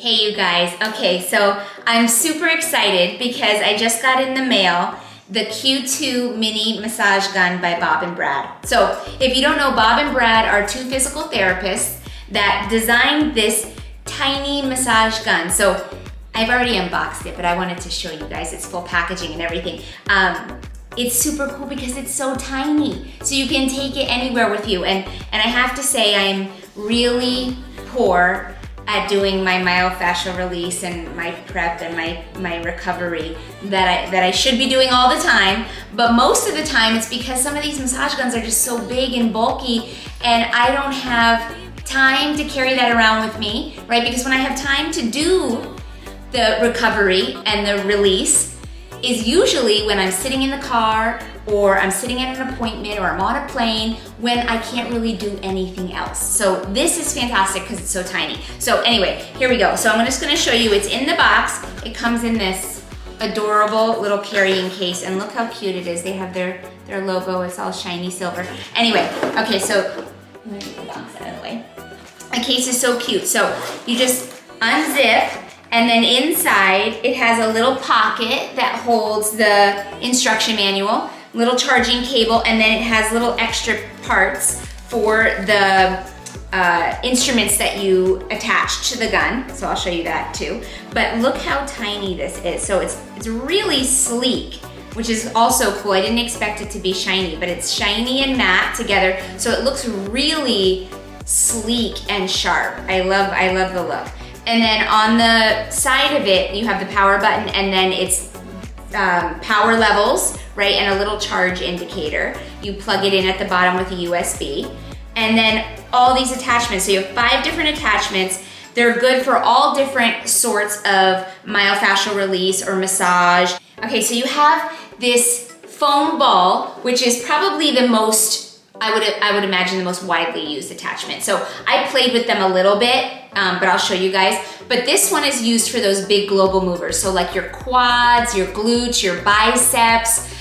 Hey you guys, okay, so I'm super excited because I just got in the mail the Q2 mini massage gun by Bob and Brad. So if you don't know, Bob and Brad are two physical therapists that designed this tiny massage gun. So I've already unboxed it, but I wanted to show you guys its full packaging and everything. It's super cool because it's so tiny, so you can take it anywhere with you. And I have to say, I'm really poor at doing my myofascial release and my prep and my recovery that I should be doing all the time. But most of the time it's because some of these massage guns are just so big and bulky and I don't have time to carry that around with me, right? Because when I have time to do the recovery and the release is usually when I'm sitting in the car or I'm sitting at an appointment or I'm on a plane when I can't really do anything else. So this is fantastic because it's so tiny. So anyway, here we go. So I'm just gonna show you, it's in the box. It comes in this adorable little carrying case and look how cute it is. They have their logo, it's all shiny silver. Anyway, okay, so I'm gonna get the box out of the way. The case is so cute. So you just unzip, and then inside, it has a little pocket that holds the instruction manual, little charging cable, and then it has little extra parts for the instruments that you attach to the gun. So I'll show you that too. But look how tiny this is. So it's really sleek, which is also cool. I didn't expect it to be shiny, but it's shiny and matte together. So it looks really sleek and sharp. I love the look. And then on the side of it, you have the power button and then it's power levels, right? And a little charge indicator. You plug it in at the bottom with a USB. And then all these attachments. So you have 5 different attachments. They're good for all different sorts of myofascial release or massage. Okay, so you have this foam ball, which is probably the most, I would imagine the most widely used attachment. So I played with them a little bit, but I'll show you guys. But this one is used for those big global movers. So like your quads, your glutes, your biceps,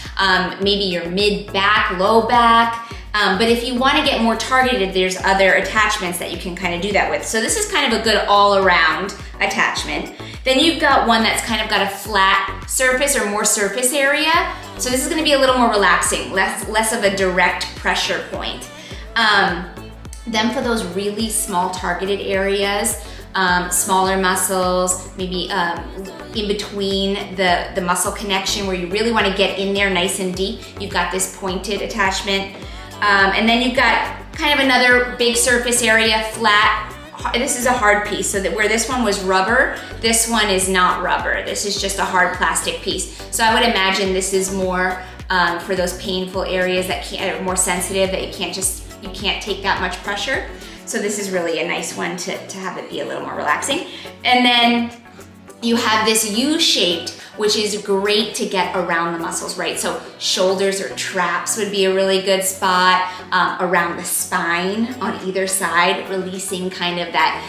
maybe your mid-back, low back. But if you wanna get more targeted, there's other attachments that you can kind of do that with. So this is kind of a good all-around attachment. Then you've got one that's kind of got a flat surface or more surface area. So this is gonna be a little more relaxing, less of a direct pressure point. Then for those really small targeted areas, smaller muscles, maybe in between the muscle connection where you really wanna get in there nice and deep, you've got this pointed attachment. And then you've got kind of another big surface area, flat. This is a hard piece, so that where this one was rubber, this one is not rubber. This is just a hard plastic piece. So I would imagine this is more for those painful areas that are more sensitive, that you can't take that much pressure. So this is really a nice one to have it be a little more relaxing. And then you have this U-shaped, which is great to get around the muscles, right? So shoulders or traps would be a really good spot, around the spine on either side, releasing kind of that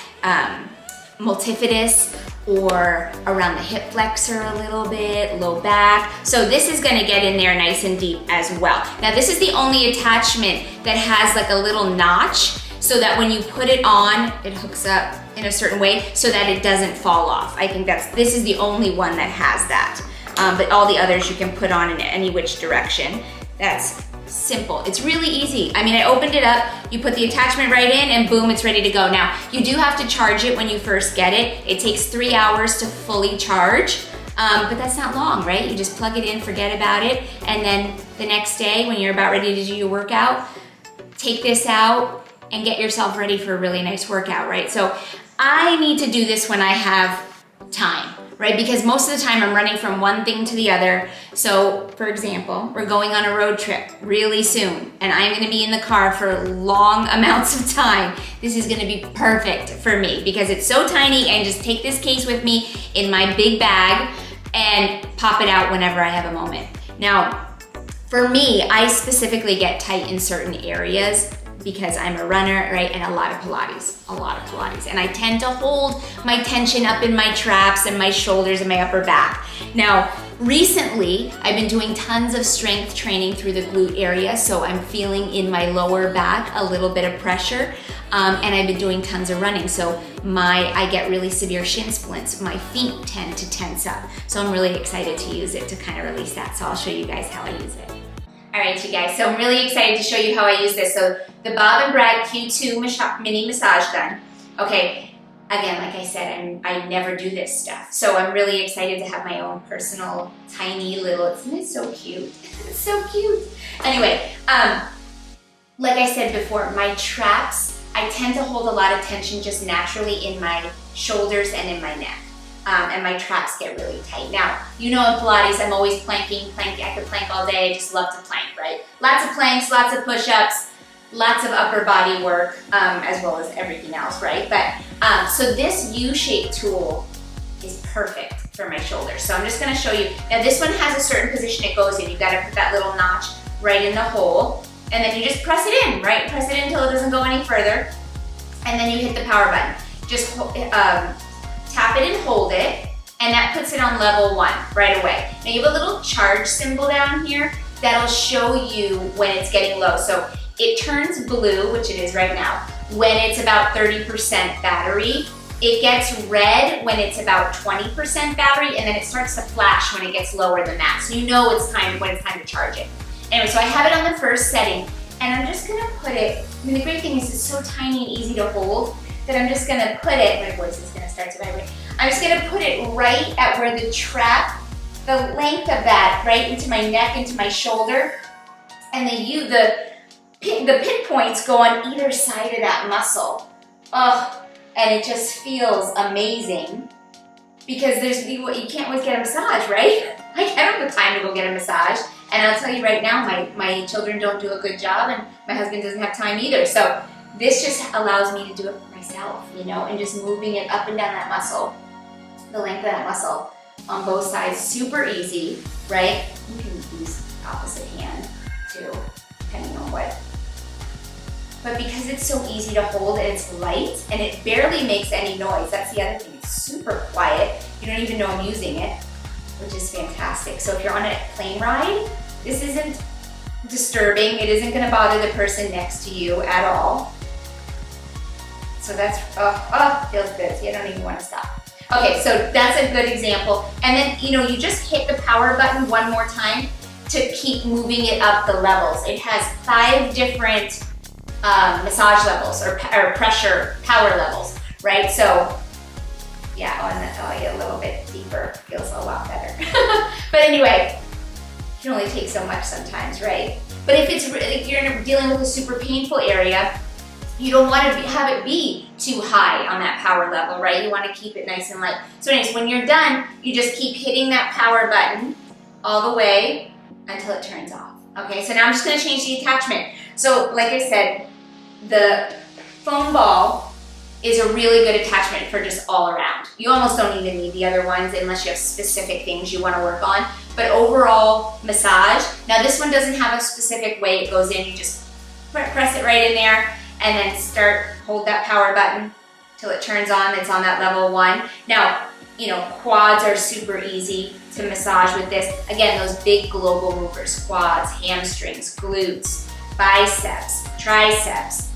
multifidus, or around the hip flexor a little bit, low back. So this is gonna get in there nice and deep as well. Now this is the only attachment that has like a little notch so that when you put it on, it hooks up in a certain way so that it doesn't fall off. I think this is the only one that has that. But all the others you can put on in any which direction. That's simple, it's really easy. I mean, I opened it up, you put the attachment right in and boom, it's ready to go. Now, you do have to charge it when you first get it. It takes 3 hours to fully charge, but that's not long, right? You just plug it in, forget about it, and then the next day when you're about ready to do your workout, take this out and get yourself ready for a really nice workout, right? So I need to do this when I have time, right? Because most of the time I'm running from one thing to the other. So for example, we're going on a road trip really soon and I'm gonna be in the car for long amounts of time. This is gonna be perfect for me because it's so tiny and just take this case with me in my big bag and pop it out whenever I have a moment. Now, for me, I specifically get tight in certain areas because I'm a runner, right? And a lot of Pilates. And I tend to hold my tension up in my traps and my shoulders and my upper back. Now, recently, I've been doing tons of strength training through the glute area, so I'm feeling in my lower back a little bit of pressure, and I've been doing tons of running. So I get really severe shin splints. My feet tend to tense up. So I'm really excited to use it to kind of release that. So I'll show you guys how I use it. All right, you guys, so I'm really excited to show you how I use this. So the Bob and Brad Q2 mini massage gun. Okay, again, like I said, I never do this stuff. So I'm really excited to have my own personal, tiny little, isn't it so cute? It's so cute. Anyway, like I said before, my traps, I tend to hold a lot of tension just naturally in my shoulders and in my neck. And my traps get really tight. Now, you know in Pilates, I'm always planking. I could plank all day. I just love to plank, right? Lots of planks, lots of push-ups, lots of upper body work, as well as everything else, right? But, so this U-shaped tool is perfect for my shoulders. So I'm just gonna show you. Now this one has a certain position it goes in. You gotta put that little notch right in the hole, and then you just press it in, right? Press it in until it doesn't go any further, and then you hit the power button. Just tap it and hold it, and that puts it on level 1 right away. Now you have a little charge symbol down here that'll show you when it's getting low. So it turns blue, which it is right now, when it's about 30% battery. It gets red when it's about 20% battery, and then it starts to flash when it gets lower than that. So you know when it's time to charge it. Anyway, so I have it on the first setting, and I'm just gonna put it, I mean the great thing is it's so tiny and easy to hold that I'm just gonna put it, my voice is gonna start to vibrate. I'm just gonna put it right at where the trap, the length of that, right into my neck, into my shoulder, and the pinpoints go on either side of that muscle. Oh, and it just feels amazing because you can't always get a massage, right? I don't have the time to go get a massage, and I'll tell you right now, my children don't do a good job, and my husband doesn't have time either. So this just allows me to do it myself, you know, and just moving it up and down that muscle, the length of that muscle on both sides, super easy, right? You can use the opposite hand too, depending on what. But because it's so easy to hold and it's light and it barely makes any noise, that's the other thing, it's super quiet. You don't even know I'm using it, which is fantastic. So if you're on a plane ride, this isn't disturbing. It isn't gonna bother the person next to you at all. So that's, feels good. So you don't even want to stop. Okay, so that's a good example. And then, you know, you just hit the power button one more time to keep moving it up the levels. It has 5 different massage levels or pressure power levels, right? So, yeah, a little bit deeper feels a lot better. But anyway, it can only take so much sometimes, right? But if you're dealing with a super painful area, you don't want to have it be too high on that power level, right? You want to keep it nice and light. So anyways, when you're done, you just keep hitting that power button all the way until it turns off. Okay, so now I'm just going to change the attachment. So like I said, the foam ball is a really good attachment for just all around. You almost don't even need the other ones unless you have specific things you want to work on. But overall massage, now this one doesn't have a specific way it goes in. You just press it right in there and then hold that power button till it turns on. It's on that level 1. Now, you know, quads are super easy to massage with this. Again, those big global movers, quads, hamstrings, glutes, biceps, triceps.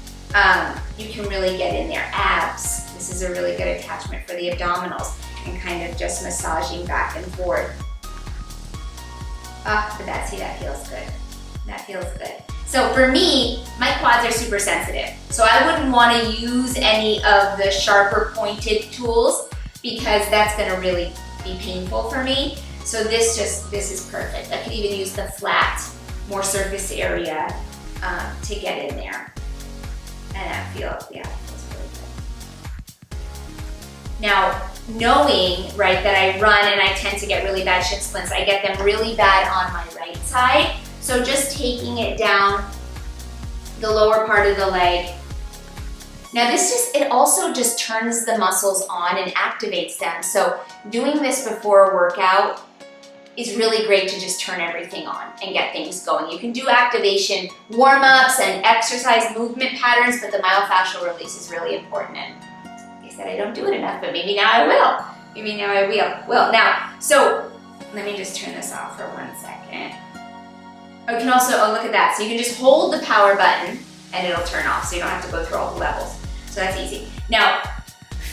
You can really get in there. Abs, this is a really good attachment for the abdominals and kind of just massaging back and forth. But that feels good. That feels good. So for me, my quads are super sensitive. So I wouldn't want to use any of the sharper pointed tools because that's gonna really be painful for me. So this is perfect. I could even use the flat, more surface area to get in there. And that feels really good. Now, knowing, right, that I run and I tend to get really bad shin splints, I get them really bad on my right side. So just taking it down the lower part of the leg. Now it also just turns the muscles on and activates them. So doing this before a workout is really great to just turn everything on and get things going. You can do activation warm-ups and exercise movement patterns, but the myofascial release is really important. And like I said, I don't do it enough, but maybe now I will. Maybe now I will. Now, so let me just turn this off for 1 second. You can also, look at that. So you can just hold the power button and it'll turn off, so you don't have to go through all the levels. So that's easy. Now,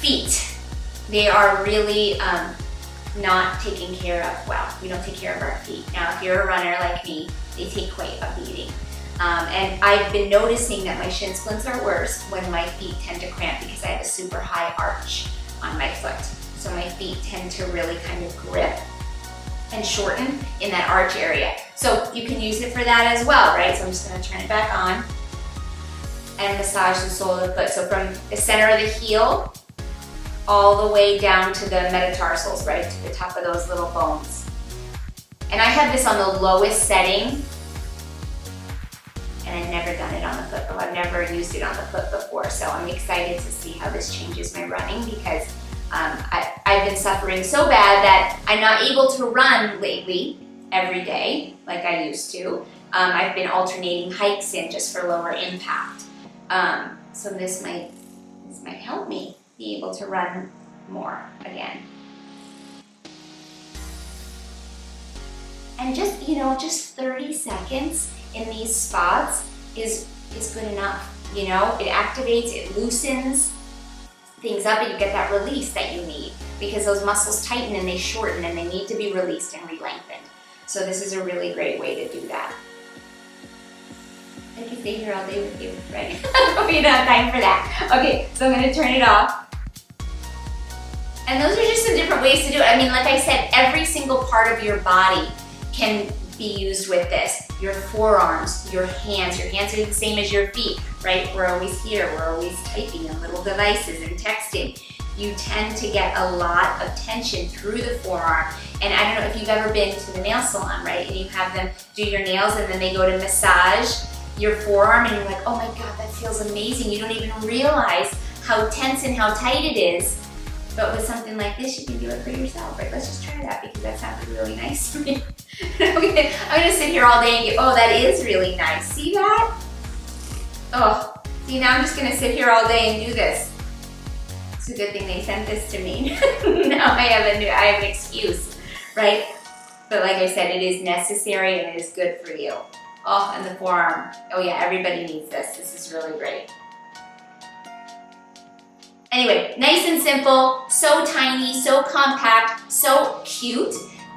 feet. They are really not taken care of well. We don't take care of our feet. Now, if you're a runner like me, they take quite a beating. And I've been noticing that my shin splints are worse when my feet tend to cramp because I have a super high arch on my foot. So my feet tend to really kind of grip and shorten in that arch area. So you can use it for that as well, right? So I'm just gonna turn it back on and massage the sole of the foot. So from the center of the heel all the way down to the metatarsals, right? To the top of those little bones. And I have this on the lowest setting, and I've never done it on the foot, but I've never used it on the foot before. So I'm excited to see how this changes my running because I've been suffering so bad that I'm not able to run lately every day like I used to. I've been alternating hikes in just for lower impact. So this might help me be able to run more again. And just, you know, just 30 seconds in these spots is good enough. You know, it activates, it loosens things up, and you get that release that you need because those muscles tighten and they shorten and they need to be released and re-lengthened. So this is a really great way to do that. I could stay here all day with you, right? We don't have time for that. Okay, so I'm gonna turn it off. And those are just some different ways to do it. I mean, like I said, every single part of your body can be used with this. Your forearms, your hands are the same as your feet, right? We're always here, we're always typing on little devices and texting. You tend to get a lot of tension through the forearm. And I don't know if you've ever been to the nail salon, right? And you have them do your nails and then they go to massage your forearm and you're like, oh my God, that feels amazing. You don't even realize how tense and how tight it is. But with something like this, you can do it for yourself, right? Let's just try that because that sounded really nice to me. I'm gonna sit here all day and go, oh, that is really nice. See that? Oh, see, now I'm just gonna sit here all day and do this. It's a good thing they sent this to me. Now I have an excuse, right? But like I said, it is necessary and it is good for you. Oh, and the forearm. Oh yeah, everybody needs this. This is really great. Anyway, nice and simple, so tiny, so compact, so cute,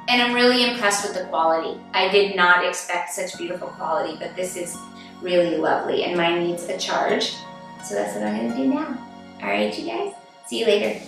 and I'm really impressed with the quality. I did not expect such beautiful quality, but this is really lovely, and mine needs a charge, so that's what I'm gonna do now. All right, you guys, see you later.